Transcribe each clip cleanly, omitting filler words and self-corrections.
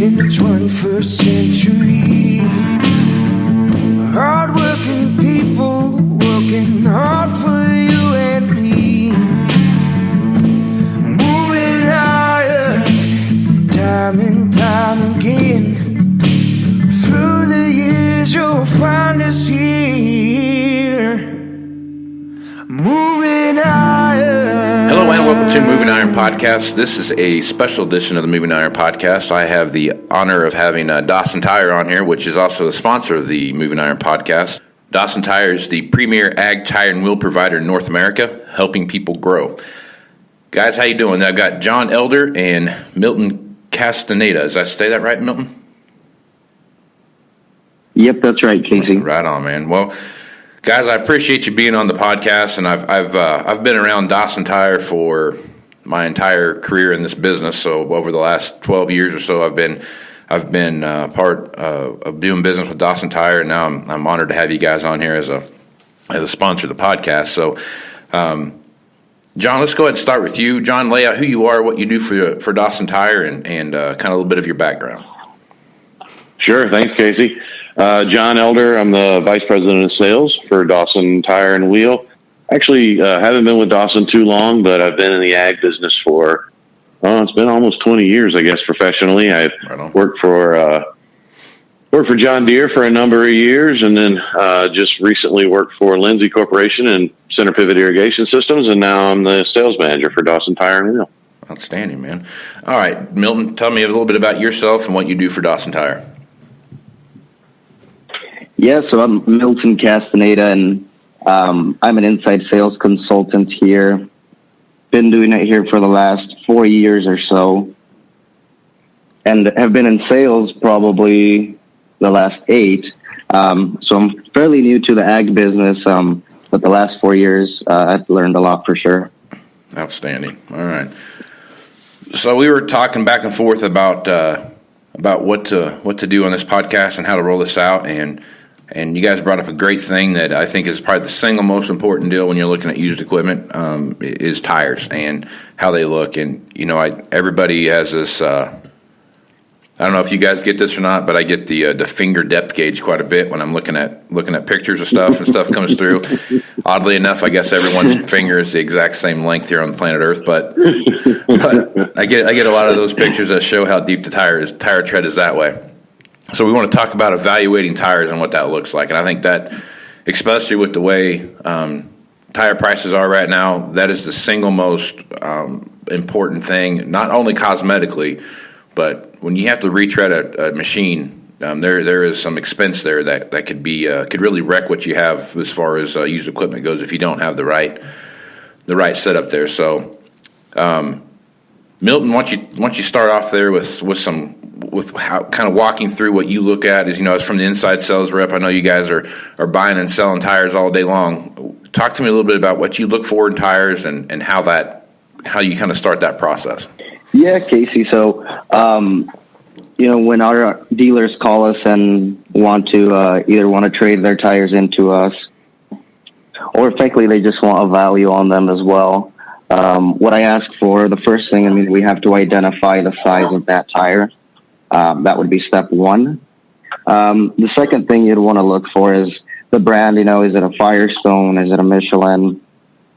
in the 21st century. Hard-working people working hard for you and me. Moving higher, time and time again. Through the years you'll find us here. Moving Iron. Hello and welcome to Moving Iron Podcast. This is a special edition of the Moving Iron Podcast. I have the honor of having Dawson Tire on here, which is also a sponsor of the Moving Iron Podcast. Dawson Tire is the premier ag tire and wheel provider in North America, helping people grow. Guys, how you doing? I've got John Elder and Milton Castaneda. Did I say that right, Milton? Yep, that's right, Casey. Right on, man. Well, guys, I appreciate you being on the podcast, and I've been around Dawson Tire for my entire career in this business. So over the last 12 years or so, I've been part of doing business with Dawson Tire, and now I'm honored to have you guys on here as a sponsor of the podcast. So, John, let's go ahead and start with you. John, lay out who you are, what you do for Dawson Tire, and kind of a little bit of your background. Sure, thanks, Casey. John Elder, I'm the Vice President of Sales for Dawson Tire and Wheel. Actually, haven't been with Dawson too long, but I've been in the ag business for, it's been almost 20 years, I guess, professionally. I've worked for John Deere for a number of years, and then just recently worked for Lindsay Corporation and Center Pivot Irrigation Systems, and now I'm the sales manager for Dawson Tire and Wheel. Outstanding, man. All right, Milton, tell me a little bit about yourself and what you do for Dawson Tire. Yeah, so I'm Milton Castaneda, and I'm an inside sales consultant here. Been doing it here for the last 4 years or so, and have been in sales probably the last 8. So I'm fairly new to the ag business, but the last 4 years I've learned a lot for sure. Outstanding. All right. So we were talking back and forth about what to do on this podcast and how to roll this out, and you guys brought up a great thing that I think is probably the single most important deal when you're looking at used equipment is tires and how they look. And, everybody has this, I don't know if you guys get this or not, but I get the finger depth gauge quite a bit when I'm looking at pictures of stuff and stuff comes through. Oddly enough, I guess everyone's finger is the exact same length here on planet Earth, but I get a lot of those pictures that show how deep the tire tread is that way. So we want to talk about evaluating tires and what that looks like. And I think that, especially with the way tire prices are right now, that is the single most important thing, not only cosmetically, but when you have to retread a machine, there is some expense there that could really wreck what you have as far as used equipment goes if you don't have the right setup there. So, Milton, why don't you start off there with how kind of walking through what you look at as from the inside sales rep. I know you guys are buying and selling tires all day long. Talk to me a little bit about what you look for in tires and how you kind of start that process. Yeah, Casey. So, when our dealers call us and want to trade their tires into us, or effectively they just want a value on them as well. What I ask for, the first thing, we have to identify the size of that tire. That would be step one. The second thing you'd want to look for is the brand. Is it a Firestone? Is it a Michelin?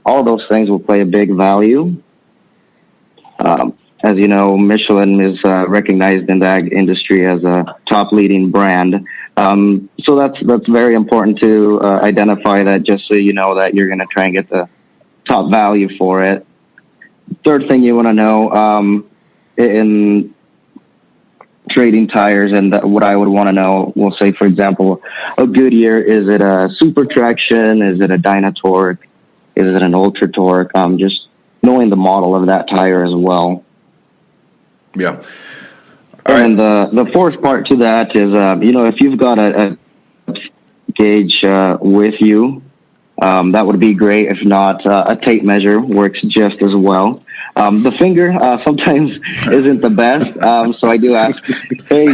All those things will play a big value. As you know, Michelin is recognized in the ag industry as a top leading brand. So that's very important to identify that, just so you know that you're going to try and get the top value for it. Third thing you want to know in trading tires, and what I would want to know, we'll say, for example, a Goodyear, is it a Super Traction? Is it a Dynatorque? Is it an Ultra Torque? Just knowing the model of that tire as well. Yeah. And the fourth part to that is, if you've got a gauge with you, that would be great. If not, a tape measure works just as well. The finger sometimes isn't the best, so I do ask, hey,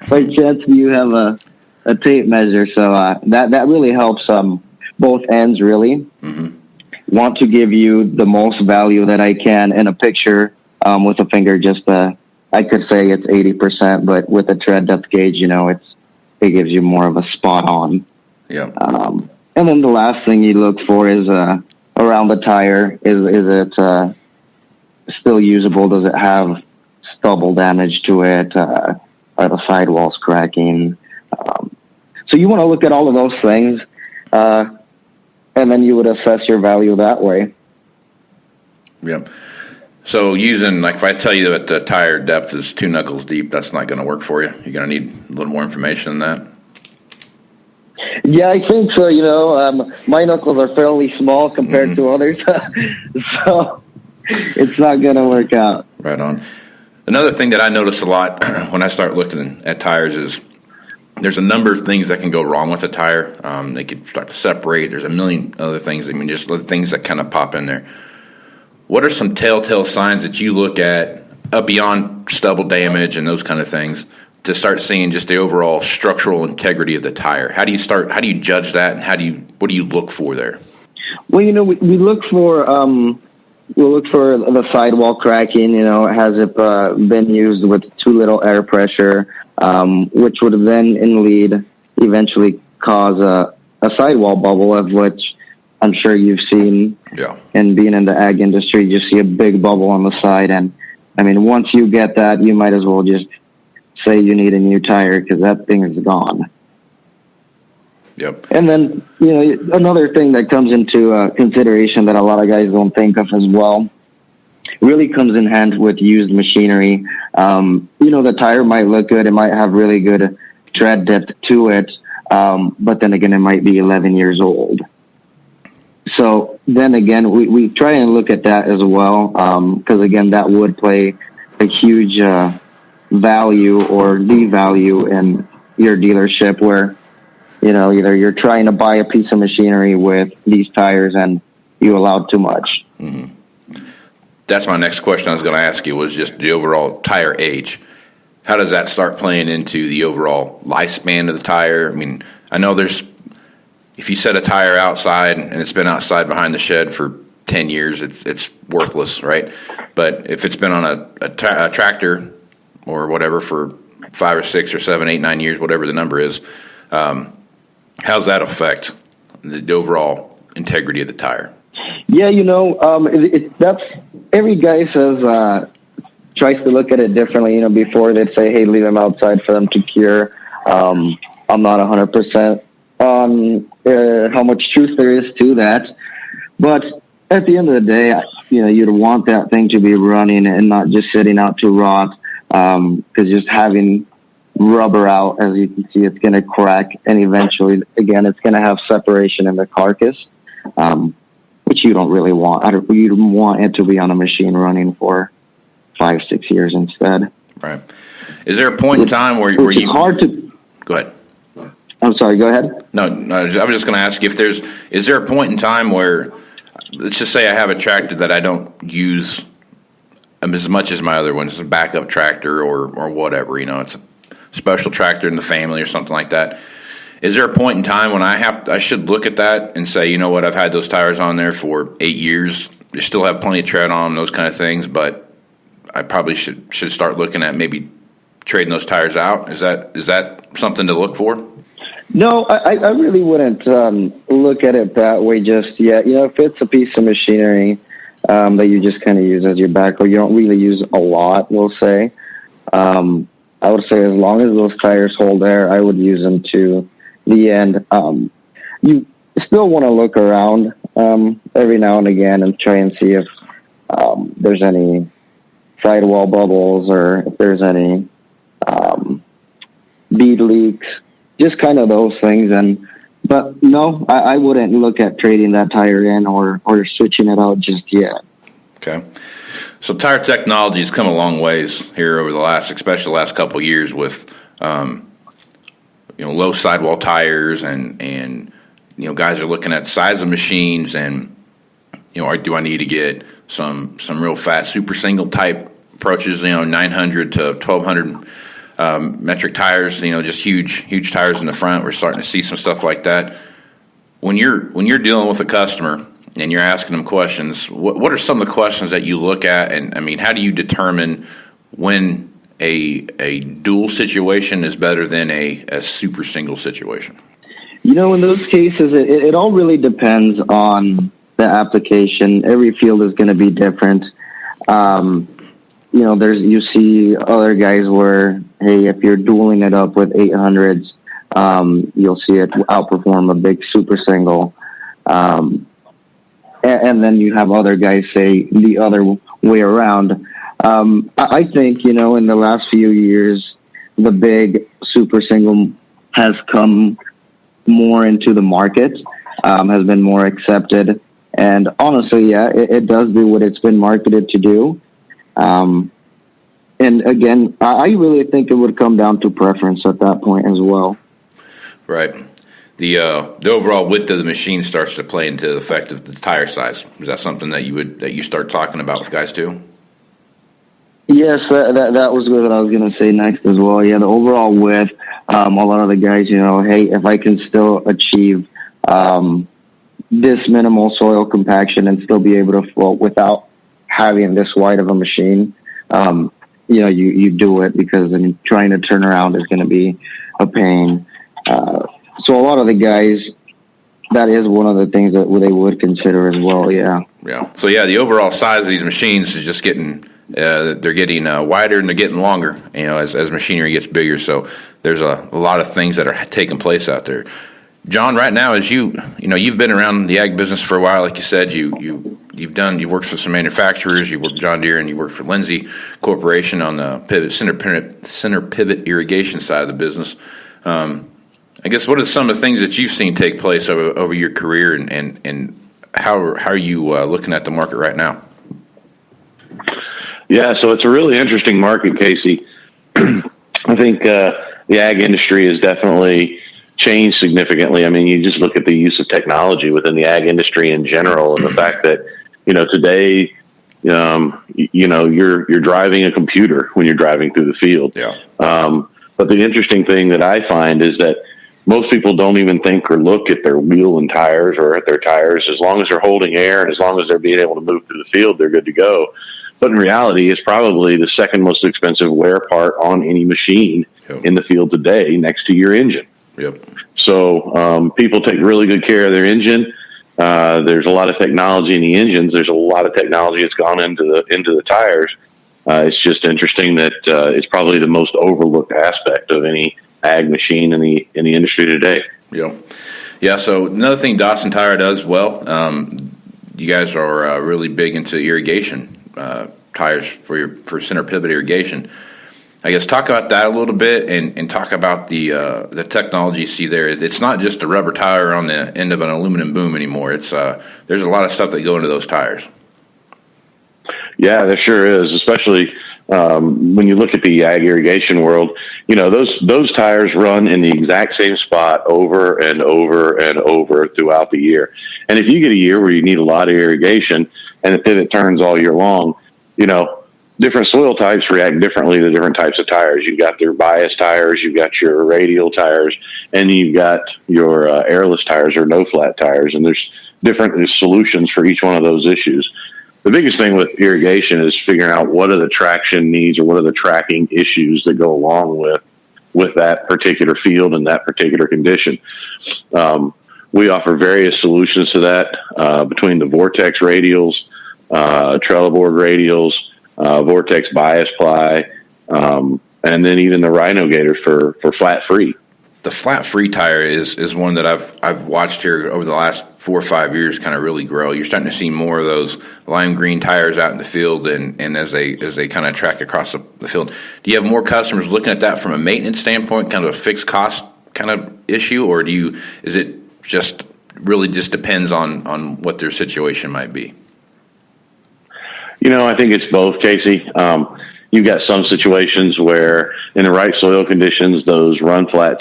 by chance do you have a tape measure? So that really helps both ends, really. Mm-hmm. Want to give you the most value that I can in a picture with a finger, just I could say it's 80%, but with a tread depth gauge, it gives you more of a spot on. Yeah. And then the last thing you look for is around the tire. Is it still usable? Does it have stubble damage to it? Are the sidewalls cracking? So you want to look at all of those things, and then you would assess your value that way. Yeah. So using, like, if I tell you that the tire depth is 2 knuckles deep, that's not going to work for you. You're going to need a little more information than that. Yeah, I think so. My knuckles are fairly small compared to others, so it's not going to work out. Right on. Another thing that I notice a lot when I start looking at tires is there's a number of things that can go wrong with a tire. They could start to separate. There's a million other things. I mean, just things that kind of pop in there. What are some telltale signs that you look at beyond stubble damage and those kind of things to start seeing just the overall structural integrity of the tire? How do you judge that, and what do you look for there? Well, we look for the sidewall cracking. Has it been used with too little air pressure, which would then eventually cause a sidewall bubble, of which I'm sure you've seen. Yeah. And being in the ag industry, you see a big bubble on the side, and I mean, once you get that, you might as well just say you need a new tire because that thing is gone. Yep. And then, another thing that comes into consideration that a lot of guys don't think of as well really comes in hand with used machinery. The tire might look good. It might have really good tread depth to it. But then again, it might be 11 years old. So then again, we try and look at that as well. Because again, that would play a huge value or devalue in your dealership where, either you're trying to buy a piece of machinery with these tires and you allowed too much. Mm-hmm. That's my next question I was going to ask you, was just the overall tire age. How does that start playing into the overall lifespan of the tire? I mean, I know if you set a tire outside and it's been outside behind the shed for 10 years, it's worthless, right? But if it's been on a tractor or whatever for 5 or 6 or 7, 8, 9 years, whatever the number is, how's that affect the overall integrity of the tire? Yeah, that's every guy tries to look at it differently. Before they'd say, "Hey, leave them outside for them to cure." I'm not 100% on how much truth there is to that, but at the end of the day, you'd want that thing to be running and not just sitting out to rot. Because just having rubber out, as you can see, it's going to crack, and eventually, again, it's going to have separation in the carcass, which you don't really want. You want it to be on a machine running for 5, 6 years instead. Right. Is there a point in time where you? It's hard to. Go ahead. I'm sorry. Go ahead. No. I was just going to ask you is there a point in time where, let's just say I have a tractor that I don't use as much as my other one. It's a backup tractor or whatever. It's a special tractor in the family or something like that. Is there a point in time when I should look at that and say, you know what, I've had those tires on there for 8 years. They still have plenty of tread on them, those kind of things, but I probably should start looking at maybe trading those tires out. Is that something to look for? No, I really wouldn't look at it that way just yet. If it's a piece of machinery that you just kind of use as your backhoe, you don't really use a lot, we'll say. I would say as long as those tires hold air, I would use them to the end. You still want to look around every now and again and try and see if there's any sidewall bubbles or if there's any bead leaks, just kind of those things. But no, I wouldn't look at trading that tire in or switching it out just yet. Okay. So tire technology has come a long ways here over especially the last couple of years with, low sidewall tires and guys are looking at size of machines and, do I need to get some real fat super single type approaches, 900 to 1200 metric tires, just huge tires in the front. We're starting to see some stuff like that. When you're dealing with a customer and you're asking them questions, what are some of the questions that you look at? And I mean, how do you determine when a dual situation is better than a super single situation? In those cases, it all really depends on the application. Every field is going to be different. You see other guys where, hey, if you're dueling it up with 800s, you'll see it outperform a big super single. And then you have other guys say the other way around. I think, in the last few years, the big super single has come more into the market, has been more accepted. And honestly, yeah, it does do what it's been marketed to do. And again, I really think it would come down to preference at that point as well. Right. The overall width of the machine starts to play into the effect of the tire size. Is that something that you start talking about with guys too? Yes, that was what I was going to say next as well. Yeah, the overall width. A lot of the guys, hey, if I can still achieve this minimal soil compaction and still be able to float without having this wide of a machine, you do it, because then trying to turn around is going to be a pain. So a lot of the guys, that is one of the things that they would consider as well. Yeah. Yeah. So yeah, the overall size of these machines is just getting they're getting wider and they're getting longer. As machinery gets bigger. So there's a lot of things that are taking place out there. John, right now, as you've been around the ag business for a while, like you said, you've worked for some manufacturers, you worked for John Deere, and you worked for Lindsay Corporation on the center pivot irrigation side of the business. I guess, what are some of the things that you've seen take place over your career, and how are you looking at the market right now? Yeah, so it's a really interesting market, Casey. I think the ag industry has definitely changed significantly. I mean, you just look at the use of technology within the ag industry in general, and the fact that today, you're driving a computer when you're driving through the field. Yeah. But the interesting thing that I find is that most people don't even think or look at their wheel and tires or at their tires. As long as they're holding air and as long as they're being able to move through the field, they're good to go. But in reality, it's probably the second most expensive wear part on any machine in the field today, next to your engine. Yep. So people take really good care of their engine. There's a lot of technology in the engines. There's a lot of technology that's gone into the tires. It's just interesting that it's probably the most overlooked aspect of any ag machine in the industry today. Yeah. So another thing Dawson Tire does well, you guys are really big into irrigation tires for center pivot irrigation. I guess talk about that a little bit and talk about the technology you see there. It's not just a rubber tire on the end of an aluminum boom anymore. It's there's a lot of stuff that go into those tires. Yeah, there sure is, especially when you look at the ag irrigation world. Those tires run in the exact same spot over and over and over throughout the year. And if you get a year where you need a lot of irrigation and the pivot turns all year long, different soil types react differently to different types of tires. You've got your bias tires, you've got your radial tires, and you've got your airless tires or no flat tires. And there's different solutions for each one of those issues. The biggest thing with irrigation is figuring out what are the traction needs or what are the tracking issues that go along with that particular field and that particular condition. We offer various solutions to that between the Vortex radials, Trelleborg radials, Vortex bias ply, and then even the Rhino Gator for flat free. The flat free tire is one that I've watched here over the last 4 or 5 years kind of really grow. You're starting to see more of those lime green tires out in the field, and as they kind of track across the field. Do you have more customers looking at that from a maintenance standpoint, kind of a fixed cost kind of issue, or is it just really just depends on what their situation might be? I think it's both, Casey. You've got some situations where, in the right soil conditions, those flat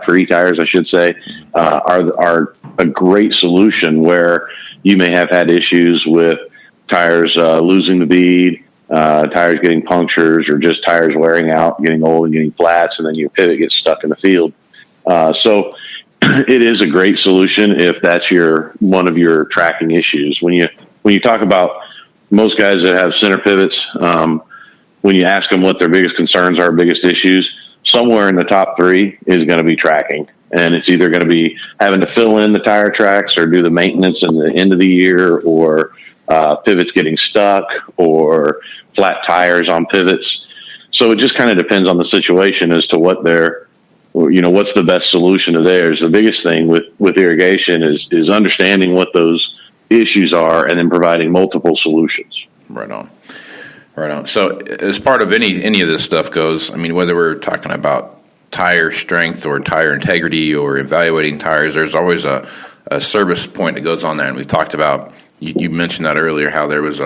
free tires, I should say, are a great solution. Where you may have had issues with tires losing the bead, tires getting punctures, or just tires wearing out, getting old and getting flats, and then your pivot gets stuck in the field. So it is a great solution if that's one of your tracking issues. When you talk about most guys that have center pivots, when you ask them what their biggest concerns are, biggest issues, somewhere in the top 3 is going to be tracking. And it's either going to be having to fill in the tire tracks or do the maintenance in the end of the year, or pivots getting stuck, or flat tires on pivots. So it just kind of depends on the situation as to what what's the best solution to theirs. The biggest thing with irrigation is understanding what those issues are and then providing multiple solutions. Right on. So as part of any of this stuff goes, I mean, whether we're talking about tire strength or tire integrity or evaluating tires, there's always a service point that goes on there. And we've talked about, you mentioned that earlier, how there was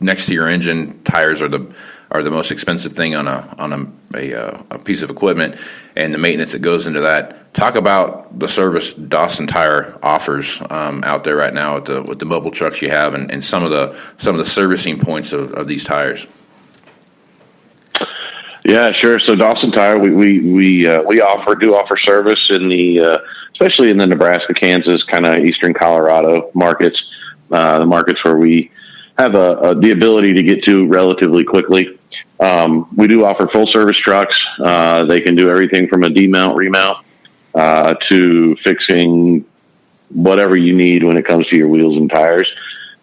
next to your engine, tires are the most expensive thing on a piece of equipment, and the maintenance that goes into that. Talk about the service Dawson Tire offers out there right now with the mobile trucks you have, and some of the servicing points of these tires. Yeah, sure. So Dawson Tire, we offer service in especially in the Nebraska, Kansas, kind of eastern Colorado markets, the markets where we have the ability to get to relatively quickly. We do offer full service trucks. They can do everything from a demount, remount, to fixing whatever you need when it comes to your wheels and tires.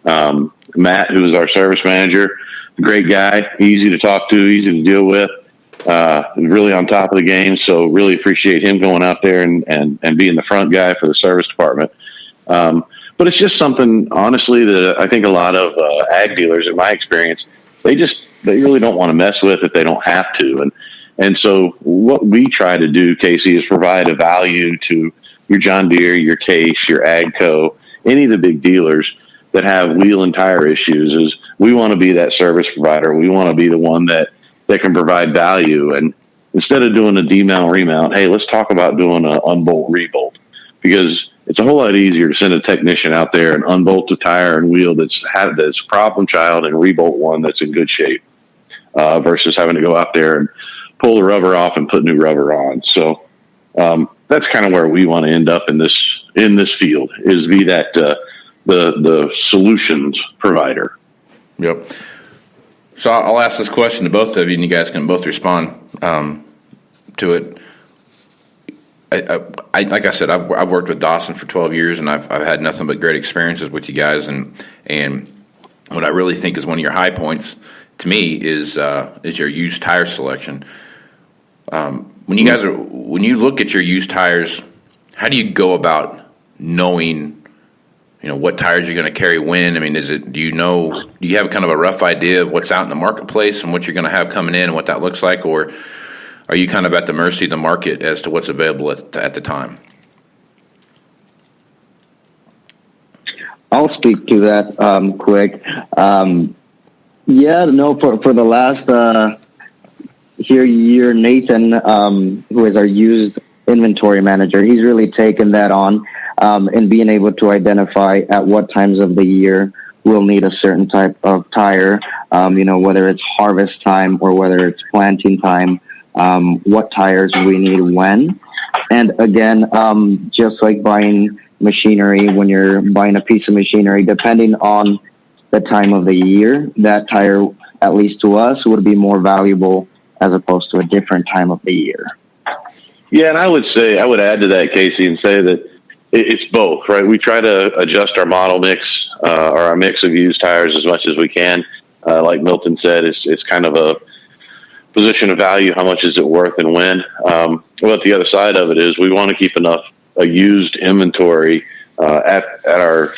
Matt, who is our service manager, great guy, easy to talk to, easy to deal with, really on top of the game. So really appreciate him going out there and being the front guy for the service department. But it's just something, honestly, that I think a lot of ag dealers, in my experience, they really don't want to mess with if they don't have to. And so what we try to do, Casey, is provide a value to your John Deere, your Case, your AGCO, any of the big dealers that have wheel and tire issues. Is we want to be that service provider. We want to be the one that can provide value. And instead of doing a demount, remount, hey, let's talk about doing an unbolt, rebolt, because it's a whole lot easier to send a technician out there and unbolt a tire and wheel that's a problem child and rebolt one that's in good shape, versus having to go out there and pull the rubber off and put new rubber on. So that's kind of where we want to end up in this field, is be that the solutions provider. Yep. So I'll ask this question to both of you, and you guys can both respond to it. I like I said, I've worked with Dawson for 12 years, and I've had nothing but great experiences with you guys. And what I really think is one of your high points to me is your used tire selection. When you look at your used tires, how do you go about knowing, what tires you're going to carry when? I mean, do you have kind of a rough idea of what's out in the marketplace and what you're going to have coming in and what that looks like, or are you kind of at the mercy of the market as to what's available at the time? I'll speak to that quick. For the last year, Nathan, who is our used inventory manager, he's really taken that on and being able to identify at what times of the year we'll need a certain type of tire, whether it's harvest time or whether it's planting time, what tires we need when. And again, just like buying machinery, when you're buying a piece of machinery, depending on the time of the year, that tire, at least to us, would be more valuable as opposed to a different time of the year. Yeah, and I would add to that, Casey, and say that it's both, right? We try to adjust our model mix, or our mix of used tires as much as we can. Like Milton said, it's kind of a position of value. How much is it worth and when? But the other side of it is we want to keep a used inventory at our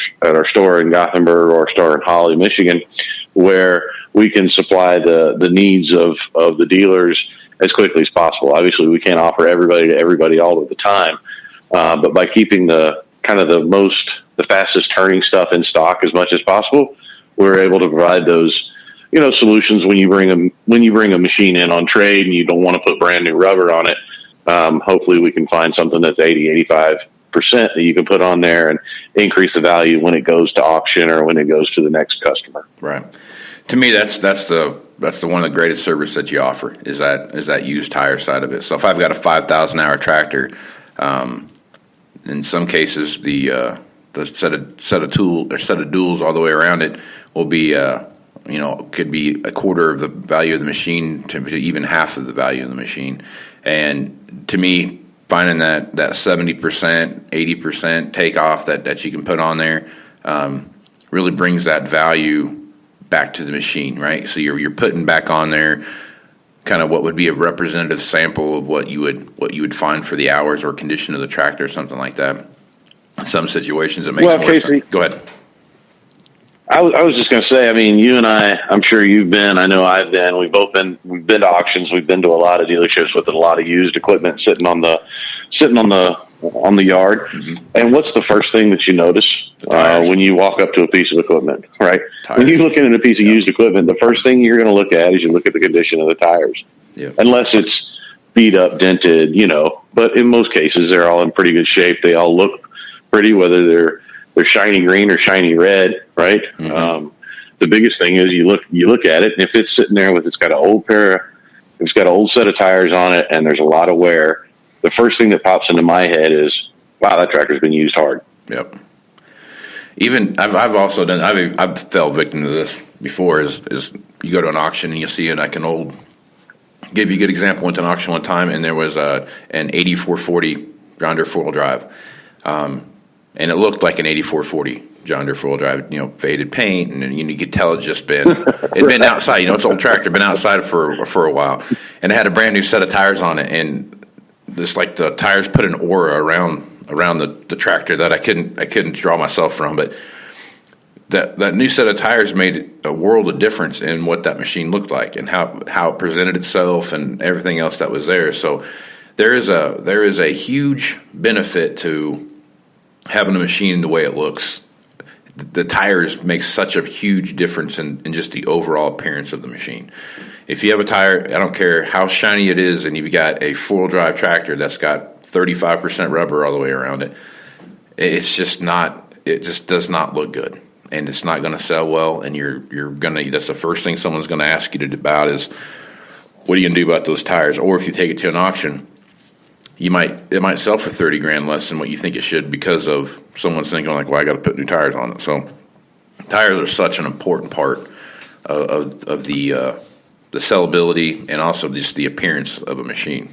store in Gothenburg or store in Holly, Michigan, where we can supply the needs of the dealers as quickly as possible. Obviously, we can't offer everybody to everybody all of the time, but by keeping the fastest turning stuff in stock as much as possible, we're able to provide those solutions when you bring a machine in on trade and you don't want to put brand new rubber on it. Hopefully we can find something that's 80-85% that you can put on there and increase the value when it goes to auction or when it goes to the next customer. Right. To me, that's the one of the greatest service that you offer is that used tire side of it. So if I've got a 5,000-hour tractor, in some cases the set of tools or set of duals all the way around it will be could be a quarter of the value of the machine to even half of the value of the machine. And to me, finding that 70%, 80% takeoff that you can put on there really brings that value back to the machine, right? So you're putting back on there kind of what would be a representative sample of what you would find for the hours or condition of the tractor or something like that. In some situations, it makes more Casey, sense. Go ahead. I was just going to say, I mean, you and I'm sure you've been, I know I've been, we've been to auctions, we've been to a lot of dealerships with a lot of used equipment sitting on the yard. Mm-hmm. And what's the first thing that you notice when you walk up to a piece of equipment, right? Tires. When you look at a piece of used equipment, the first thing you're going to look at is you look at the condition of the tires. Yeah. Unless it's beat up, dented, but in most cases, they're all in pretty good shape. They all look pretty, whether they're shiny green or shiny red, right? Mm-hmm. The biggest thing is you look at it, and if it's sitting there it's got an old set of tires on it, and there's a lot of wear, the first thing that pops into my head is, wow, that tractor's been used hard. Yep. Even I've fell victim to this before. Is you go to an auction and you see it like an old. Give you a good example. Went to an auction one time and there was an 8440 John Deere 4-wheel drive. And it looked like an 8440 John Deere 4-wheel drive, faded paint, and you could tell it'd been outside. It's an old tractor, been outside for a while, and it had a brand new set of tires on it, and this like the tires put an aura around the tractor that I couldn't draw myself from, but that new set of tires made a world of difference in what that machine looked like and how it presented itself and everything else that was there. So there is a huge benefit to having a machine the way it looks. The tires make such a huge difference in just the overall appearance of the machine. If you have a tire, I don't care how shiny it is, and you've got a 4-wheel drive tractor that's got 35% rubber all the way around it, it just does not look good, and it's not going to sell well. And that's the first thing someone's going to ask you about is, what are you going to do about those tires? Or if you take it to an auction, it might sell for $30,000 less than what you think it should because of someone's thinking like, well, I got to put new tires on it. So tires are such an important part of the sellability and also just the appearance of a machine.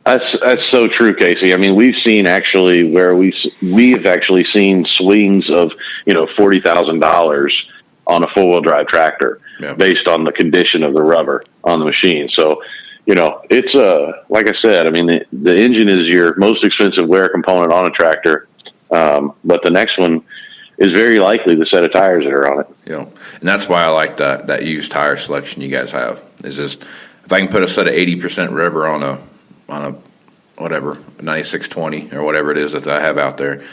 That's so true, Casey. I mean, we've seen actually where we've actually seen swings of $40,000 on a 4-wheel drive tractor based on the condition of the rubber on the machine. So it's like I said, I mean, the engine is your most expensive wear component on a tractor, but the next one is very likely the set of tires that are on it. Yeah, and that's why I like that used tire selection you guys have. Is just if I can put a set of 80% rubber on a whatever 9620 or whatever it is that I have out there,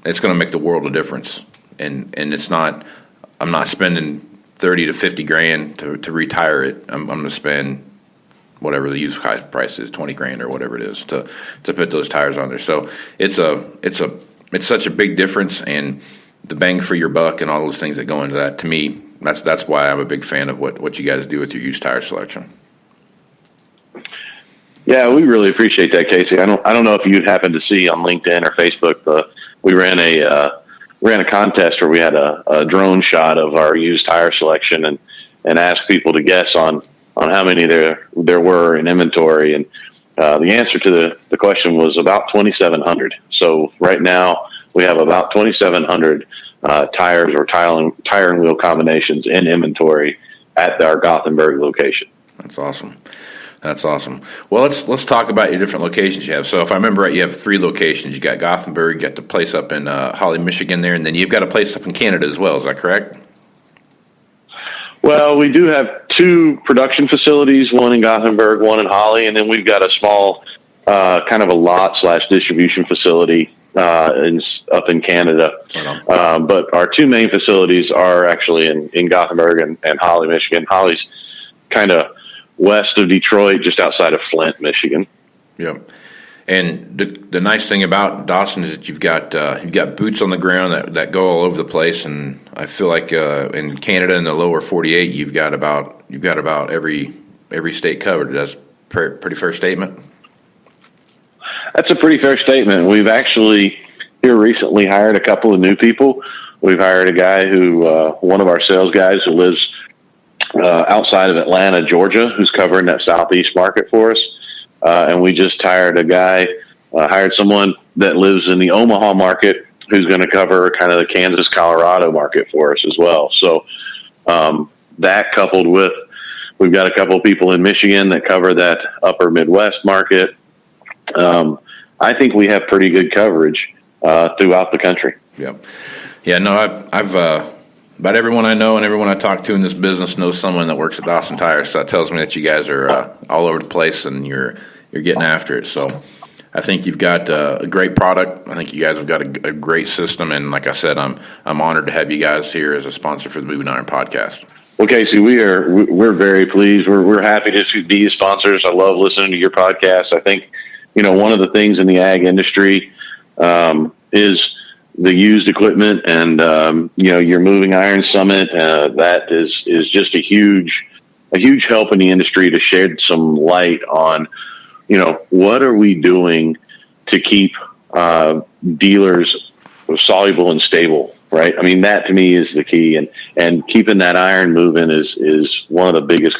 it's going to make the world of difference. And it's not. I'm not spending $30,000 to $50,000 to retire it. I'm going to spend whatever the used price is, $20,000 or whatever it is to put those tires on there. So it's such a big difference, and the bang for your buck and all those things that go into that. To me, that's why I'm a big fan of what you guys do with your used tire selection. Yeah, we really appreciate that, Casey. I don't know if you'd happen to see on LinkedIn or Facebook, we ran a contest where we had a drone shot of our used tire selection and asked people to guess on how many there were in inventory. And the answer to the question was about 2,700. So right now we have about 2,700 tires or tire and wheel combinations in inventory at our Gothenburg location. That's awesome. That's awesome. Well, let's talk about your different locations you have. So if I remember right, you have 3 locations. You got Gothenburg, you got the place up in Holly, Michigan there, and then you've got a place up in Canada as well. Is that correct? Well, we do have 2 production facilities, one in Gothenburg, one in Holly, and then we've got a small kind of a lot/distribution facility up in Canada. But our 2 main facilities are actually in Gothenburg and Holly, Michigan. Holly's kind of west of Detroit, just outside of Flint, Michigan. Yeah, and the nice thing about Dawson is that you've got boots on the ground that go all over the place, and I feel like in Canada in the lower 48, you've got about every state covered. That's pretty fair statement. That's a pretty fair statement. We've actually here recently hired a couple of new people We've hired a guy who, one of our sales guys who lives outside of Atlanta, Georgia, who's covering that Southeast market for us. And we just hired someone that lives in the Omaha market who's going to cover kind of the Kansas, Colorado market for us as well. So that coupled with, we've got a couple of people in Michigan that cover that upper Midwest market. I think we have pretty good coverage throughout the country. Yep. Yeah, no, I've about everyone I know and everyone I talk to in this business knows someone that works at Dawson Tires. So that tells me that you guys are all over the place and you're getting after it. So I think you've got a great product. I think you guys have got a great system. And like I said, I'm honored to have you guys here as a sponsor for the Moving Iron podcast. Well, Casey, we're very pleased. We're happy to be sponsors. I love listening to your podcast. I think, one of the things in the ag industry is the used equipment and, your Moving Iron Summit. That is just a huge help in the industry to shed some light on, what are we doing to keep dealers soluble and stable, right? I mean, that to me is the key, and keeping that iron moving is one of the biggest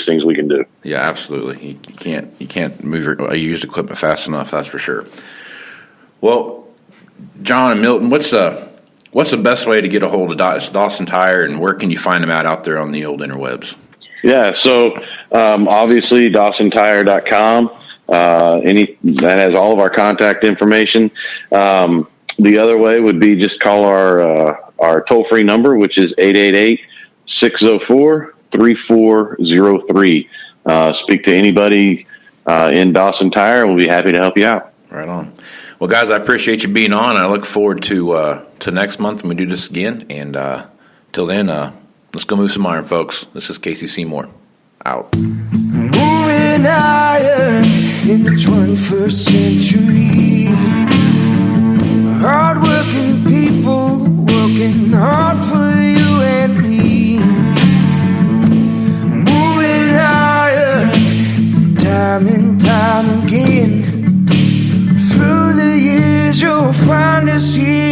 things we can do. Yeah, absolutely. You can't move your used equipment fast enough. That's for sure. Well, John and Milton, what's the best way to get a hold of Dawson Tire, and where can you find them out there on the old interwebs? Yeah, so obviously DawsonTire.com. That has all of our contact information. The other way would be just call our toll-free number, which is 888-604-3403. Speak to anybody in Dawson Tire, and we'll be happy to help you out. Right on. Well, guys, I appreciate you being on. I look forward to next month when we do this again. And till then, let's go move some iron, folks. This is Casey Seymour. Out. Moving iron in the 21st century. Hard-working people working hard for you and me. Moving iron time and time again. Through the years you'll find us here.